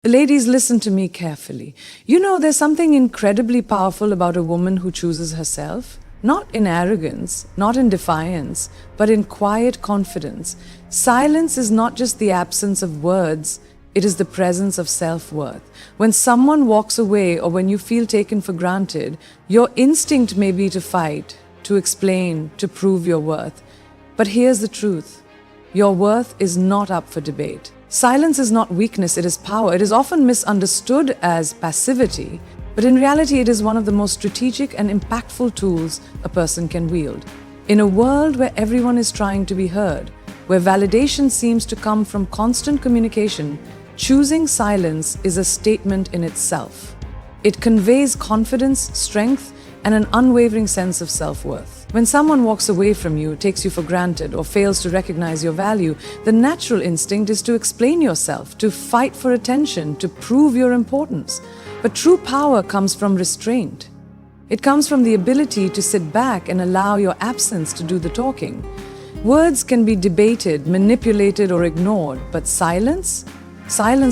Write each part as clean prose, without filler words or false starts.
Ladies, listen to me carefully. You know, there's something incredibly powerful about a woman who chooses herself. Not in arrogance, not in defiance, but in quiet confidence. Silence is not just the absence of words, it is the presence of self-worth. When someone walks away or when you feel taken for granted, your instinct may be to fight, to explain, to prove your worth. But here's the truth. Your worth is not up for debate. Silence is not weakness, it is power. It is often misunderstood as passivity, but in reality it is one of the most strategic and impactful tools a person can wield. In a world where everyone is trying to be heard, where validation seems to come from constant communication, choosing silence is a statement in itself. It conveys confidence, strength, and an unwavering sense of self-worth. When someone walks away from you, takes you for granted, or fails to recognize your value, the natural instinct is to explain yourself, to fight for attention, to prove your importance. But true power comes from restraint. It comes from the ability to sit back and allow your absence to do the talking. Words can be debated, manipulated, or ignored, but silence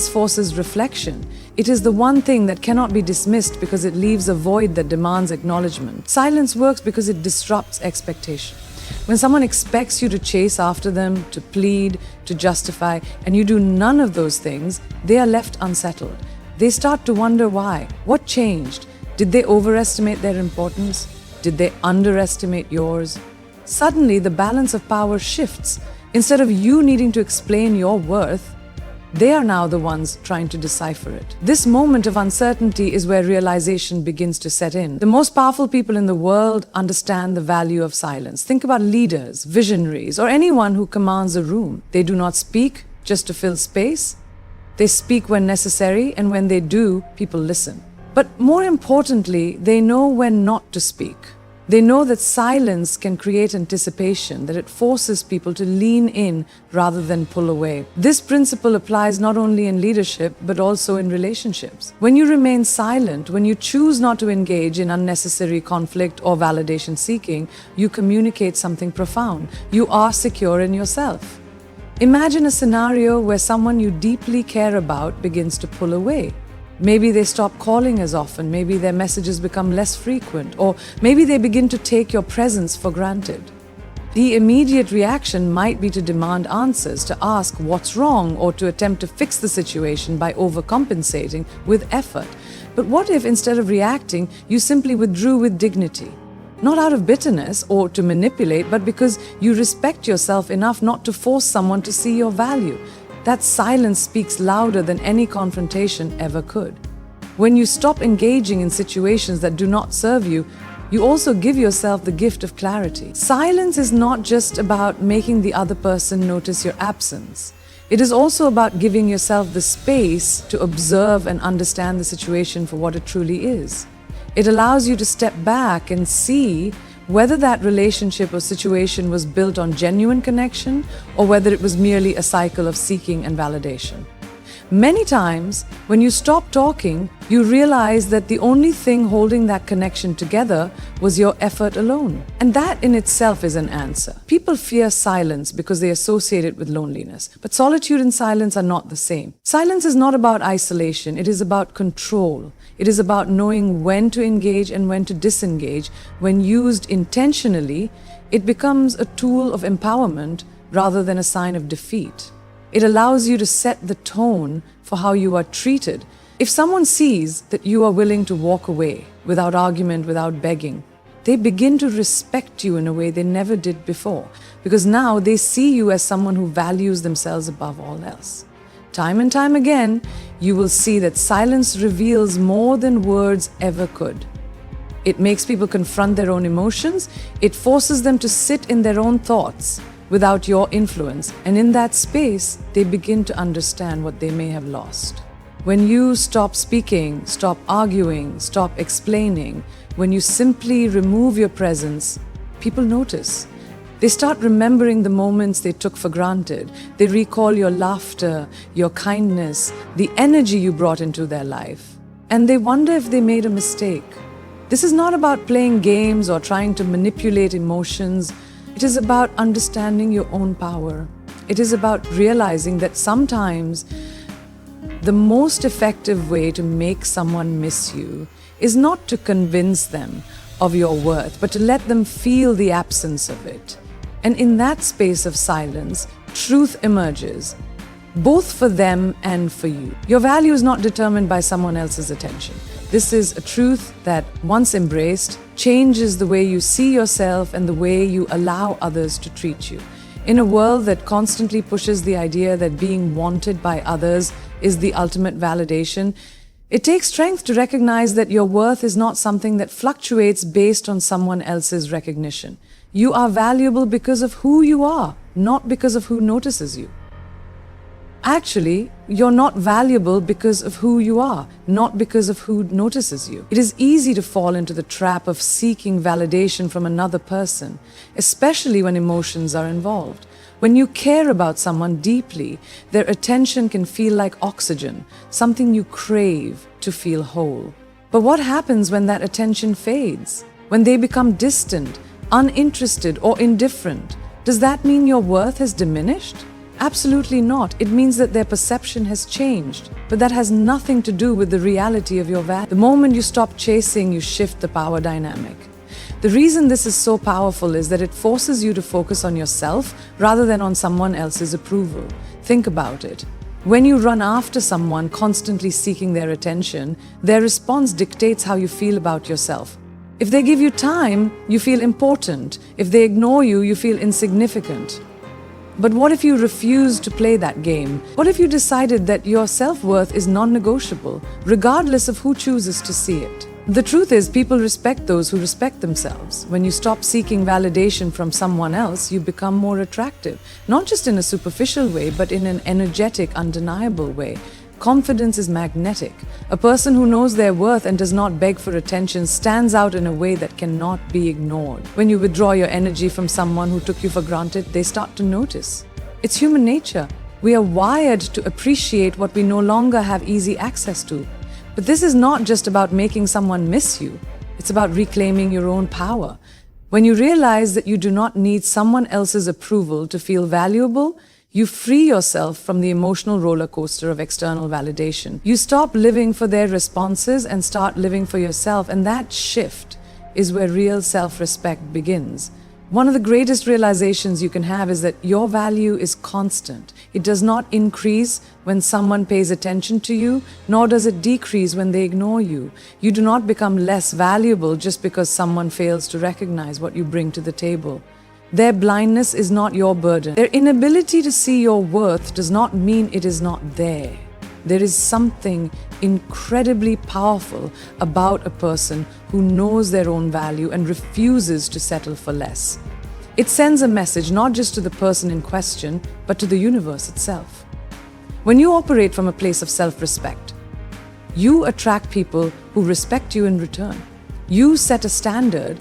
forces reflection. It is the one thing that cannot be dismissed because it leaves a void that demands acknowledgement. Silence works because it disrupts expectation. When someone expects you to chase after them, to plead, to justify, and you do none of those things, they are left unsettled. They start to wonder why. What changed? Did they overestimate their importance? Did they underestimate yours? Suddenly, the balance of power shifts. Instead of you needing to explain your worth, they are now the ones trying to decipher it. This moment of uncertainty is where realization begins to set in. The most powerful people in the world understand the value of silence. Think about leaders, visionaries, or anyone who commands a room. They do not speak just to fill space. They speak when necessary, and when they do, people listen. But more importantly, they know when not to speak. They know that silence can create anticipation, that it forces people to lean in rather than pull away. This principle applies not only in leadership, but also in relationships. When you remain silent, when you choose not to engage in unnecessary conflict or validation seeking, you communicate something profound. You are secure in yourself. Imagine a scenario where someone you deeply care about begins to pull away. Maybe they stop calling as often, maybe their messages become less frequent, or maybe they begin to take your presence for granted. The immediate reaction might be to demand answers, to ask what's wrong, or to attempt to fix the situation by overcompensating with effort. But what if instead of reacting, you simply withdrew with dignity? Not out of bitterness or to manipulate, but because you respect yourself enough not to force someone to see your value. That silence speaks louder than any confrontation ever could. When you stop engaging in situations that do not serve you, you also give yourself the gift of clarity. Silence is not just about making the other person notice your absence. It is also about giving yourself the space to observe and understand the situation for what it truly is. It allows you to step back and see whether that relationship or situation was built on genuine connection or whether it was merely a cycle of seeking and validation. Many times, when you stop talking, you realize that the only thing holding that connection together was your effort alone. And that in itself is an answer. People fear silence because they associate it with loneliness. But solitude and silence are not the same. Silence is not about isolation, it is about control. It is about knowing when to engage and when to disengage. When used intentionally, it becomes a tool of empowerment rather than a sign of defeat. It allows you to set the tone for how you are treated. If someone sees that you are willing to walk away without argument, without begging, they begin to respect you in a way they never did before, because now they see you as someone who values themselves above all else. Time and time again, you will see that silence reveals more than words ever could. It makes people confront their own emotions. It forces them to sit in their own thoughts without your influence, and in that space, they begin to understand what they may have lost. When you stop speaking, stop arguing, stop explaining, when you simply remove your presence, people notice. They start remembering the moments they took for granted. They recall your laughter, your kindness, the energy you brought into their life. And they wonder if they made a mistake. This is not about playing games or trying to manipulate emotions. It is about understanding your own power. It is about realizing that sometimes The most effective way to make someone miss you is not to convince them of your worth, but to let them feel the absence of it. And in that space of silence, truth emerges, both for them and for you. Your value is not determined by someone else's attention. This is a truth that, once embraced, changes the way you see yourself and the way you allow others to treat you. In a world that constantly pushes the idea that being wanted by others is the ultimate validation, it takes strength to recognize that your worth is not something that fluctuates based on someone else's recognition. You are valuable because of who you are, not because of who notices you. Actually, you're not valuable because of who you are, not because of who notices you. It is easy to fall into the trap of seeking validation from another person, especially when emotions are involved. When you care about someone deeply, their attention can feel like oxygen, something you crave to feel whole. But what happens when that attention fades? When they become distant, uninterested, or indifferent? Does that mean your worth has diminished? Absolutely not. It means that their perception has changed. But that has nothing to do with the reality of your value. The moment you stop chasing, you shift the power dynamic. The reason this is so powerful is that it forces you to focus on yourself rather than on someone else's approval. Think about it. When you run after someone constantly seeking their attention, their response dictates how you feel about yourself. If they give you time, you feel important. If they ignore you, you feel insignificant. But what if you refuse to play that game? What if you decided that your self-worth is non-negotiable, regardless of who chooses to see it? The truth is, people respect those who respect themselves. When you stop seeking validation from someone else, you become more attractive, not just in a superficial way, but in an energetic, undeniable way. Confidence is magnetic. A person who knows their worth and does not beg for attention stands out in a way that cannot be ignored. When you withdraw your energy from someone who took you for granted, they start to notice. It's human nature. We are wired to appreciate what we no longer have easy access to. But this is not just about making someone miss you. It's about reclaiming your own power. When you realize that you do not need someone else's approval to feel valuable, you free yourself from the emotional roller coaster of external validation. You stop living for their responses and start living for yourself, and that shift is where real self-respect begins. One of the greatest realizations you can have is that your value is constant. It does not increase when someone pays attention to you, nor does it decrease when they ignore you. You do not become less valuable just because someone fails to recognize what you bring to the table. Their blindness is not your burden. Their inability to see your worth does not mean it is not there. There is something incredibly powerful about a person who knows their own value and refuses to settle for less. It sends a message not just to the person in question, but to the universe itself. When you operate from a place of self-respect, you attract people who respect you in return. You set a standard.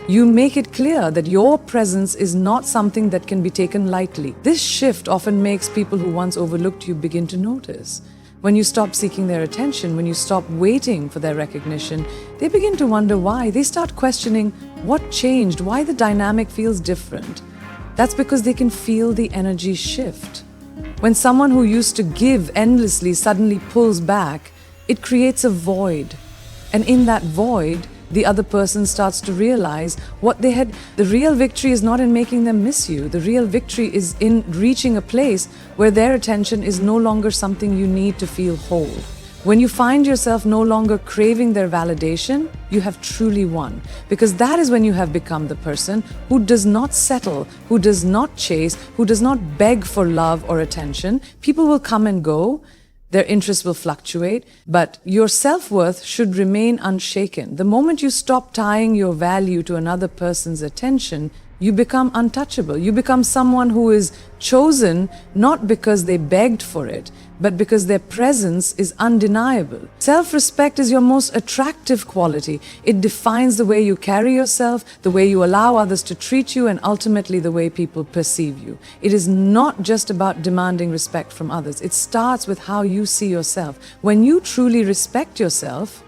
You make it clear that your presence is not something that can be taken lightly. This shift often makes people who once overlooked you begin to notice. When you stop seeking their attention, when you stop waiting for their recognition, they begin to wonder why. They start questioning what changed, why the dynamic feels different. That's because they can feel the energy shift. When someone who used to give endlessly suddenly pulls back, it creates a void. And in that void, the other person starts to realize the real victory is not in making them miss you. The real victory is in reaching a place where their attention is no longer something you need to feel whole. When you find yourself no longer craving their validation, you have truly won. Because that is when you have become the person who does not settle, who does not chase, who does not beg for love or attention. People will come and go. Their interests will fluctuate, but your self-worth should remain unshaken. The moment you stop tying your value to another person's attention, you become untouchable. You become someone who is chosen not because they begged for it, but because their presence is undeniable. Self-respect is your most attractive quality. It defines the way you carry yourself, the way you allow others to treat you, and ultimately the way people perceive you. It is not just about demanding respect from others. It starts with how you see yourself. When you truly respect yourself,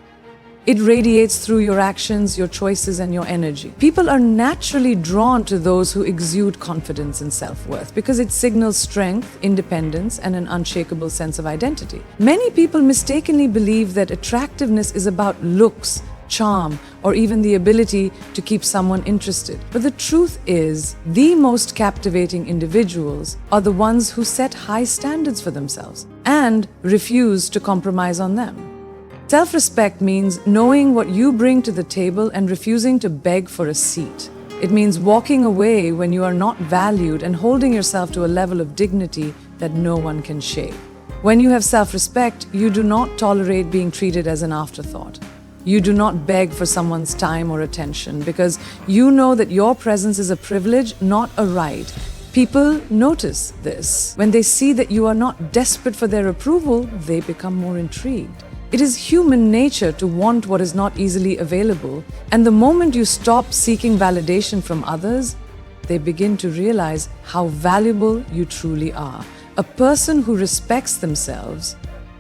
It radiates through your actions, your choices, and your energy. People are naturally drawn to those who exude confidence and self-worth because it signals strength, independence, and an unshakable sense of identity. Many people mistakenly believe that attractiveness is about looks, charm, or even the ability to keep someone interested. But the truth is, the most captivating individuals are the ones who set high standards for themselves and refuse to compromise on them. Self-respect means knowing what you bring to the table and refusing to beg for a seat. It means walking away when you are not valued and holding yourself to a level of dignity that no one can shake. When you have self-respect, you do not tolerate being treated as an afterthought. You do not beg for someone's time or attention because you know that your presence is a privilege, not a right. People notice this. When they see that you are not desperate for their approval, they become more intrigued. It is human nature to want what is not easily available, and the moment you stop seeking validation from others, they begin to realize how valuable you truly are. A person who respects themselves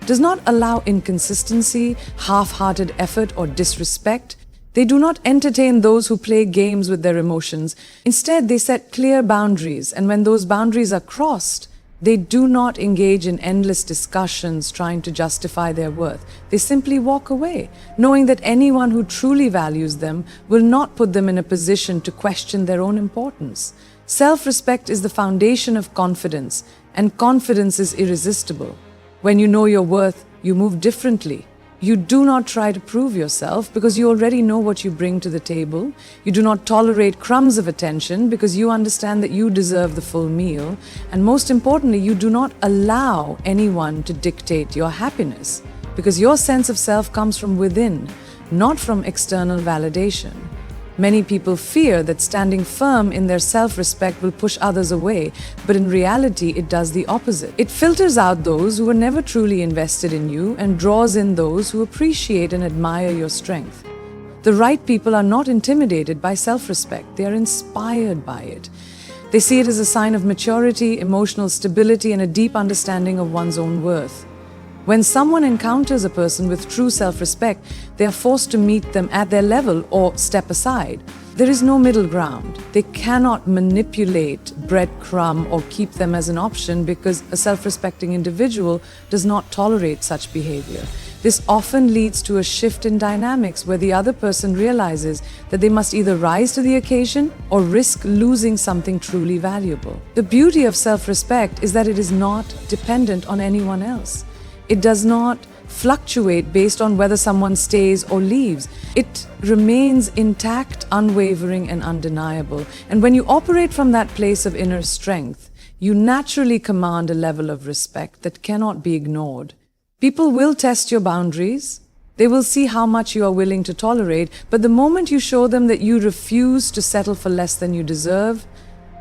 does not allow inconsistency, half-hearted effort, or disrespect. They do not entertain those who play games with their emotions. Instead, they set clear boundaries, and when those boundaries are crossed, they do not engage in endless discussions trying to justify their worth. They simply walk away, knowing that anyone who truly values them will not put them in a position to question their own importance. Self-respect is the foundation of confidence, and confidence is irresistible. When you know your worth, you move differently. You do not try to prove yourself because you already know what you bring to the table. You do not tolerate crumbs of attention because you understand that you deserve the full meal. And most importantly, you do not allow anyone to dictate your happiness because your sense of self comes from within, not from external validation. Many people fear that standing firm in their self-respect will push others away, but in reality, it does the opposite. It filters out those who were never truly invested in you and draws in those who appreciate and admire your strength. The right people are not intimidated by self-respect. They are inspired by it. They see it as a sign of maturity, emotional stability, and a deep understanding of one's own worth. When someone encounters a person with true self-respect, they are forced to meet them at their level or step aside. There is no middle ground. They cannot manipulate, breadcrumb, or keep them as an option because a self-respecting individual does not tolerate such behavior. This often leads to a shift in dynamics where the other person realizes that they must either rise to the occasion or risk losing something truly valuable. The beauty of self-respect is that it is not dependent on anyone else. It does not fluctuate based on whether someone stays or leaves. It remains intact, unwavering, and undeniable. And when you operate from that place of inner strength, you naturally command a level of respect that cannot be ignored. People will test your boundaries. They will see how much you are willing to tolerate, but the moment you show them that you refuse to settle for less than you deserve,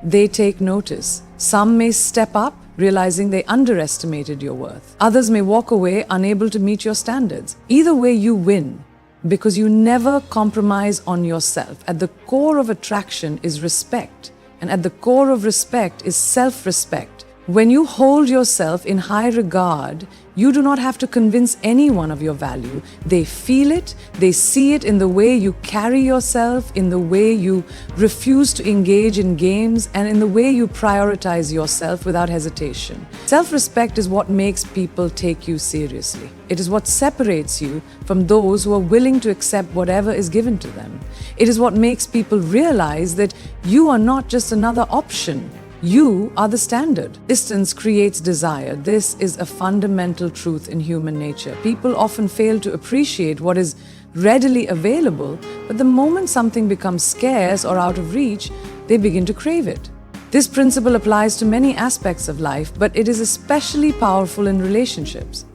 they take notice. Some may step up, realizing they underestimated your worth. Others may walk away, unable to meet your standards. Either way, you win, because you never compromise on yourself. At the core of attraction is respect, and at the core of respect is self-respect. When you hold yourself in high regard, you do not have to convince anyone of your value. They feel it, they see it in the way you carry yourself, in the way you refuse to engage in games, and in the way you prioritize yourself without hesitation. Self-respect is what makes people take you seriously. It is what separates you from those who are willing to accept whatever is given to them. It is what makes people realize that you are not just another option. You are the standard. Distance creates desire. This is a fundamental truth in human nature. People often fail to appreciate what is readily available, but the moment something becomes scarce or out of reach, they begin to crave it. This principle applies to many aspects of life, but it is especially powerful in relationships.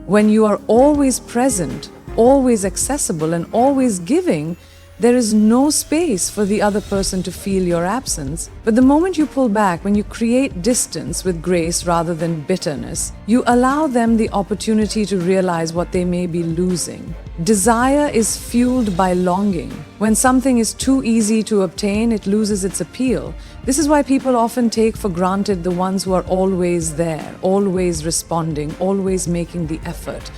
When you are always present, always accessible, and always giving, there is no space for the other person to feel your absence. But the moment you pull back, when you create distance with grace rather than bitterness, you allow them the opportunity to realize what they may be losing. Desire is fueled by longing. When something is too easy to obtain, it loses its appeal. This is why people often take for granted the ones who are always there, always responding, always making the effort.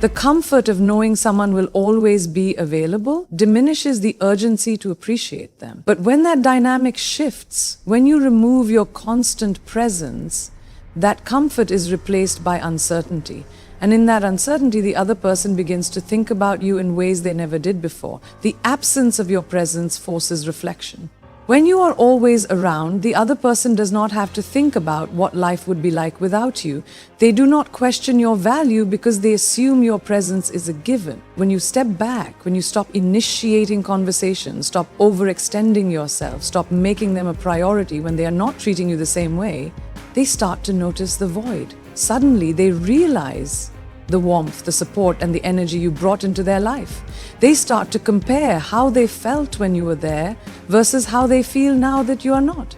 The comfort of knowing someone will always be available diminishes the urgency to appreciate them. But when that dynamic shifts, when you remove your constant presence, that comfort is replaced by uncertainty. And in that uncertainty, the other person begins to think about you in ways they never did before. The absence of your presence forces reflection. When you are always around, the other person does not have to think about what life would be like without you. They do not question your value because they assume your presence is a given. When you step back, when you stop initiating conversations, stop overextending yourself, stop making them a priority when they are not treating you the same way, they start to notice the void. Suddenly, they realize the warmth, the support, and the energy you brought into their life. They start to compare how they felt when you were there versus how they feel now that you are not.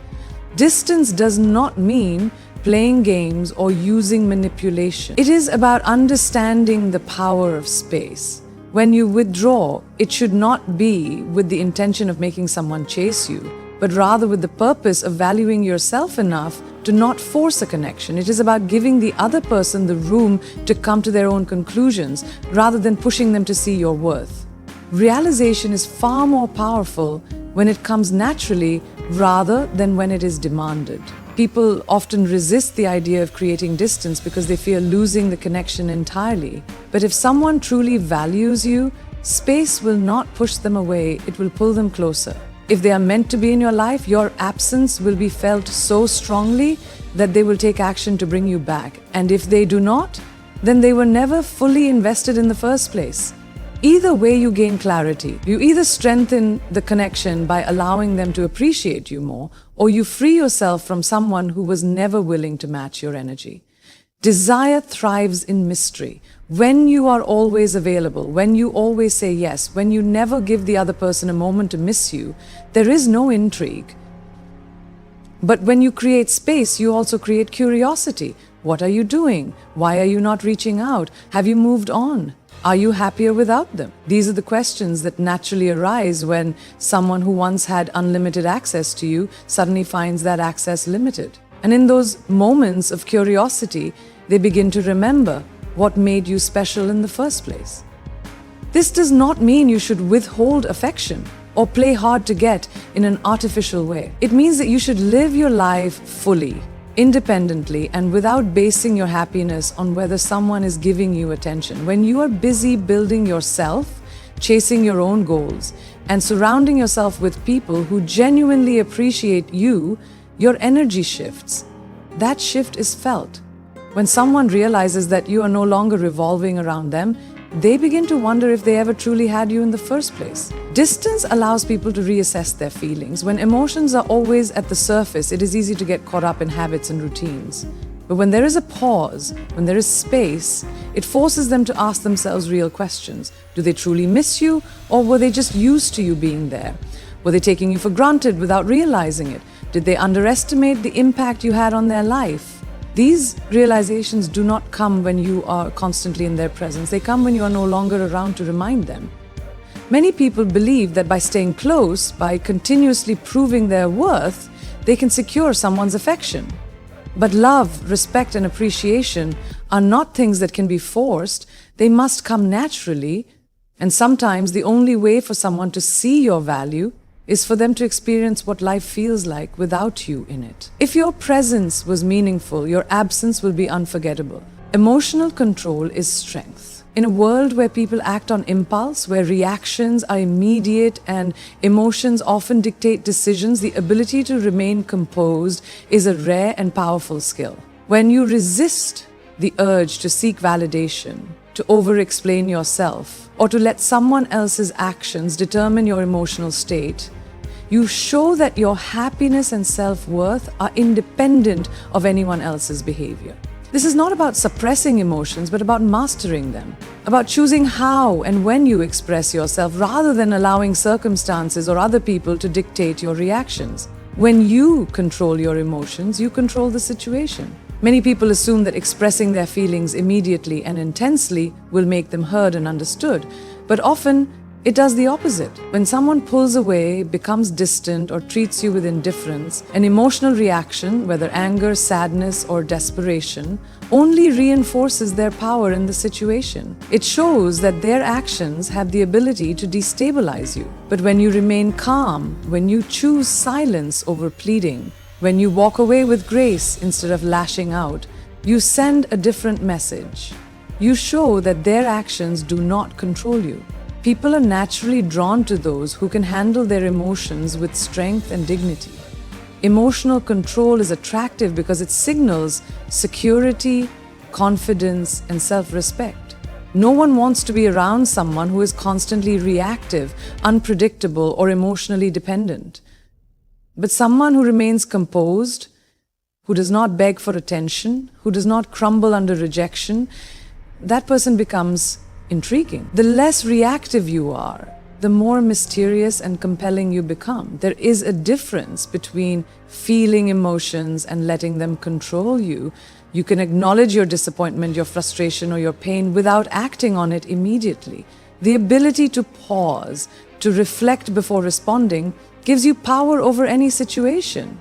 Distance does not mean playing games or using manipulation. It is about understanding the power of space. When you withdraw, it should not be with the intention of making someone chase you, but rather with the purpose of valuing yourself enough to not force a connection. It is about giving the other person the room to come to their own conclusions rather than pushing them to see your worth. Realization is far more powerful when it comes naturally rather than when it is demanded. People often resist the idea of creating distance because they fear losing the connection entirely. But if someone truly values you, space will not push them away, it will pull them closer. If they are meant to be in your life, your absence will be felt so strongly that they will take action to bring you back. And if they do not, then they were never fully invested in the first place. Either way, you gain clarity. You either strengthen the connection by allowing them to appreciate you more, or you free yourself from someone who was never willing to match your energy. Desire thrives in mystery. When you are always available, when you always say yes, when you never give the other person a moment to miss you, there is no intrigue. But when you create space, you also create curiosity. What are you doing? Why are you not reaching out? Have you moved on? Are you happier without them? These are the questions that naturally arise when someone who once had unlimited access to you suddenly finds that access limited. And in those moments of curiosity, they begin to remember what made you special in the first place. This does not mean you should withhold affection or play hard to get in an artificial way. It means that you should live your life fully, independently, and without basing your happiness on whether someone is giving you attention. When you are busy building yourself, chasing your own goals, and surrounding yourself with people who genuinely appreciate you, your energy shifts. That shift is felt. When someone realizes that you are no longer revolving around them, they begin to wonder if they ever truly had you in the first place. Distance allows people to reassess their feelings. When emotions are always at the surface, it is easy to get caught up in habits and routines. But when there is a pause, when there is space, it forces them to ask themselves real questions. Do they truly miss you, or were they just used to you being there? Were they taking you for granted without realizing it? Did they underestimate the impact you had on their life? These realizations do not come when you are constantly in their presence. They come when you are no longer around to remind them. Many people believe that by staying close, by continuously proving their worth, they can secure someone's affection. But love, respect, and appreciation are not things that can be forced. They must come naturally. And sometimes the only way for someone to see your value is for them to experience what life feels like without you in it. If your presence was meaningful, your absence will be unforgettable. Emotional control is strength. In a world where people act on impulse, where reactions are immediate and emotions often dictate decisions, the ability to remain composed is a rare and powerful skill. When you resist the urge to seek validation, to over-explain yourself, or to let someone else's actions determine your emotional state, you show that your happiness and self-worth are independent of anyone else's behavior. This is not about suppressing emotions, but about mastering them, about choosing how and when you express yourself rather than allowing circumstances or other people to dictate your reactions. When you control your emotions, you control the situation. Many people assume that expressing their feelings immediately and intensely will make them heard and understood, but often It does the opposite. When someone pulls away, becomes distant, or treats you with indifference, an emotional reaction, whether anger, sadness, or desperation, only reinforces their power in the situation. It shows that their actions have the ability to destabilize you. But when you remain calm, when you choose silence over pleading, when you walk away with grace instead of lashing out, you send a different message. You show that their actions do not control you. People are naturally drawn to those who can handle their emotions with strength and dignity. Emotional control is attractive because it signals security, confidence, and self-respect. No one wants to be around someone who is constantly reactive, unpredictable, or emotionally dependent. But someone who remains composed, who does not beg for attention, who does not crumble under rejection, that person becomes intriguing. The less reactive you are, the more mysterious and compelling you become. There is a difference between feeling emotions and letting them control you. You can acknowledge your disappointment, your frustration, or your pain without acting on it immediately. The ability to pause, to reflect before responding, gives you power over any situation.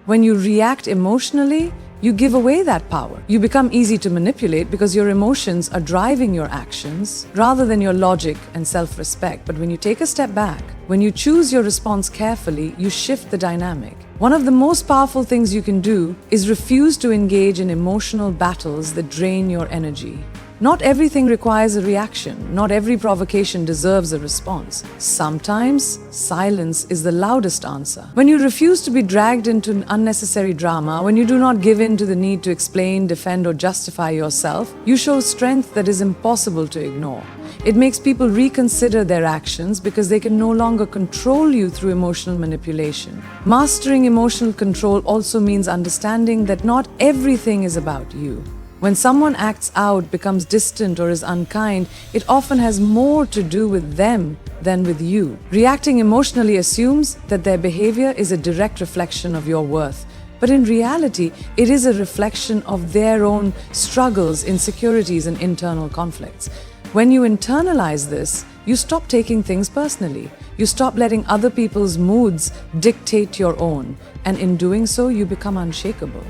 When you react emotionally, you give away that power. You become easy to manipulate because your emotions are driving your actions rather than your logic and self-respect. But when you take a step back, when you choose your response carefully, you shift the dynamic. One of the most powerful things you can do is refuse to engage in emotional battles that drain your energy. Not everything requires a reaction. Not every provocation deserves a response. Sometimes, silence is the loudest answer. When you refuse to be dragged into unnecessary drama, when you do not give in to the need to explain, defend, or justify yourself, you show strength that is impossible to ignore. It makes people reconsider their actions because they can no longer control you through emotional manipulation. Mastering emotional control also means understanding that not everything is about you. When someone acts out, becomes distant, or is unkind, it often has more to do with them than with you. Reacting emotionally assumes that their behavior is a direct reflection of your worth. But in reality, it is a reflection of their own struggles, insecurities, and internal conflicts. When you internalize this, you stop taking things personally. You stop letting other people's moods dictate your own. And in doing so, you become unshakable.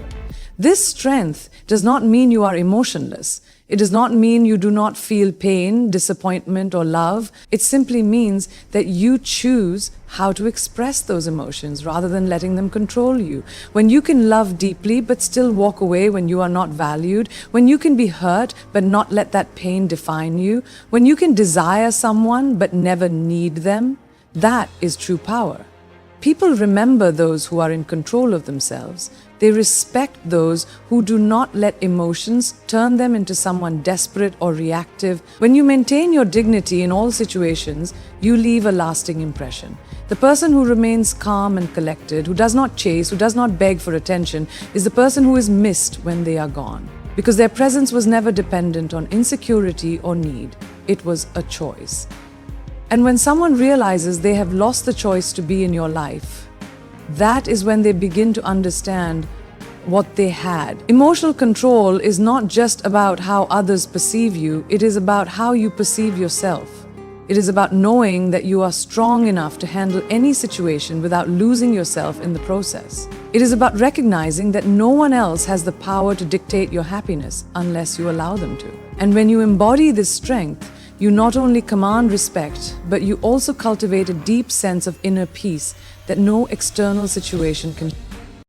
This strength does not mean you are emotionless. It does not mean you do not feel pain, disappointment, or love. It simply means that you choose how to express those emotions rather than letting them control you. When you can love deeply but still walk away when you are not valued, when you can be hurt but not let that pain define you, when you can desire someone but never need them, that is true power. People remember those who are in control of themselves. They respect those who do not let emotions turn them into someone desperate or reactive. When you maintain your dignity in all situations, you leave a lasting impression. The person who remains calm and collected, who does not chase, who does not beg for attention, is the person who is missed when they are gone. Because their presence was never dependent on insecurity or need. It was a choice. And when someone realizes they have lost the choice to be in your life, that is when they begin to understand what they had. Emotional control is not just about how others perceive you, it is about how you perceive yourself. It is about knowing that you are strong enough to handle any situation without losing yourself in the process. It is about recognizing that no one else has the power to dictate your happiness unless you allow them to. And when you embody this strength, you not only command respect, but you also cultivate a deep sense of inner peace that no external situation can